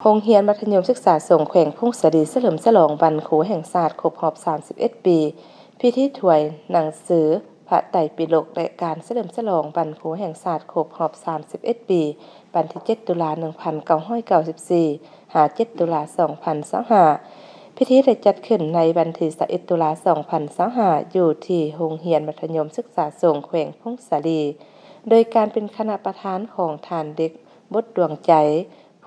โรงเรียนมัธยมศึกษาสงฆ์แขวงพงศดีเฉลิมฉลองวันครูแห่งชาติครบรอบ31 ปีพิธีถวยหนังสือพระไตรปิฎกและการเฉลิมฉลองวันครูแห่งชาติครบรอบ31 ปีวันที่7 ตุลาคม 1994 หา 7 ตุลาคม 2025พิธีได้จัดขึ้นในวันที่21 ตุลาคม 2025อยู่ที่โรงเรียนมัธยมศึกษาสงฆ์แขวงพงศดีโดยการเป็นคณะประธานของท่านเด็กบุตรดวงใจ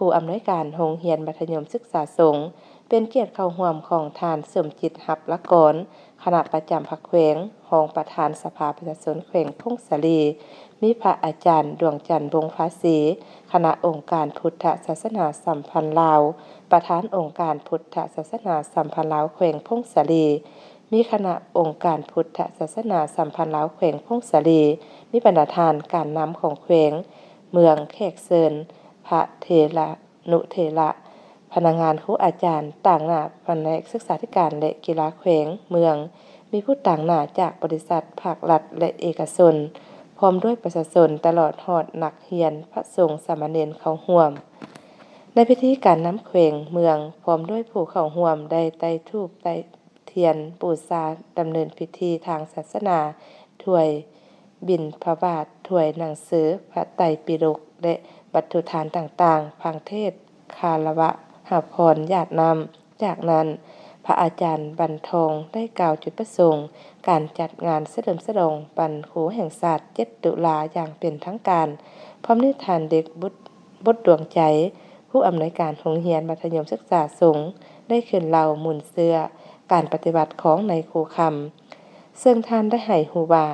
ผู้อำนวยการโรงเรียนมัธยมศึกษาสงฆ์เป็นเกียรติเข้าร่วมของท่านสมจิตหับละกรคณะประจำภาคแขวงรองประธานสภาประชาชนแขวงพงศดีมีพระอาจารย์ดวงจันทร์วงศ์ภาษีคณะองค์การพุทธศาสนาสัมพันธ์ลาวประธานองค์การพุทธศาสนาสัมพันธ์ลาวแขวงพงศดีมีคณะองค์การพุทธศาสนาสัมพันธ์ลาวแขวงพงศดีมีบรรณาธิการการนำของแขวงเมืองแขกเซินพระเถระนุเถระพนักงานครูอาจารย์ต่างหน้าแผนกศึกษาธิการและกีฬาแขวงเมืองมีผู้ต่างหน้าจากบริษัทภาครัฐและเอกชนพร้อมด้วยประชาชนตลอดฮอดนักเรียนพระสงฆ์สามเณรเข้าร่วมในพิธีการนำแขวงเมืองพร้อมด้วยผู้เข้าร่วมได้ไต้ธูปไต้เทียนบูชาดำเนินพิธีทางศาสนาถวายบิณฑบาตถวายหนังสือพระไตรปิฎกและวัตถุทานต่างๆพังเทศคารวะหาพรญาตินำจากนั้นพระอาจารย์บรรทองได้กล่าวจุดประสงค์การจัดงานเฉลิมฉลองวันครูแห่งชาติ7 ตุลาอย่างเป็นทางการพร้อมด้วยท่านเด็กบุตรดวงใจผู้อำนวยการโรงเรียนมัธยมศึกษาสงฆ์ได้ขึ้นเล่าหมุนเสื้อการปฏิบัติของนายครูคำซึ่งท่านได้ให้ฮู้ว่า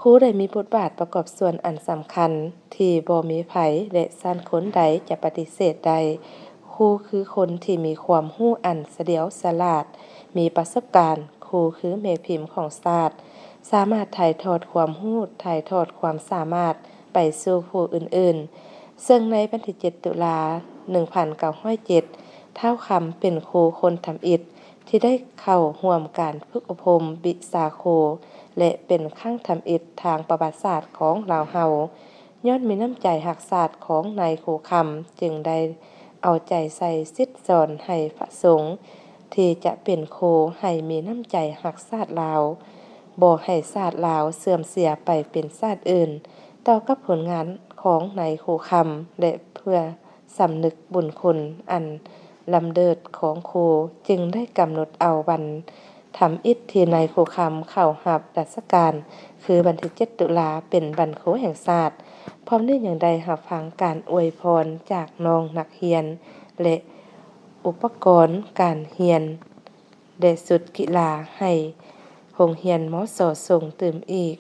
ครูได้มีบทบาทประกอบส่วนอันสำคัญที่บ่มีไผและสันคนใดจะปฏิเสธได้ครูคือคนที่มีความรู้อันเฉลียวฉลาดมีประสบการณ์ครูคือแม่พิมพ์ของชาติสามารถถ่ายทอดความรู้ถ่ายทอดความสามารถไปสู่ผู้อื่นๆซึ่งในวันที่7 ตุลาคม 1907ท้าวคำเป็นครูคนทำอิฐที่ได้เข้าร่วมการฝึกอบรมวิชาครูและเป็นครั้งทำอิฐทางประวัติศาสตร์ของลาวเฮาย้อนมีน้ำใจรักชาติของนายครูคำจึงได้เอาใจใส่ศิษย์สอนให้พระสงฆ์ที่จะเป็นครูให้มีน้ำใจรักชาติลาวบ่ให้ชาติลาวเสื่อมเสียไปเป็นชาติอื่นต่อกับผลงานของนายครูคำและเพื่อสำนึกบุญคุณอันลำเลิศของครูจึงได้กำหนดเอาวันทำอิฐที่นายครูคำเข้ารับราชการคือวันที่7 ตุลาเป็นวันครูแห่งชาติพร้อมด้วยอย่างใดรับฟังการอวยพรจากน้องนักเรียนและอุปกรณ์การเรียนและสุดกีฬาให้โรงเรียนมส.ส่งเติมอีก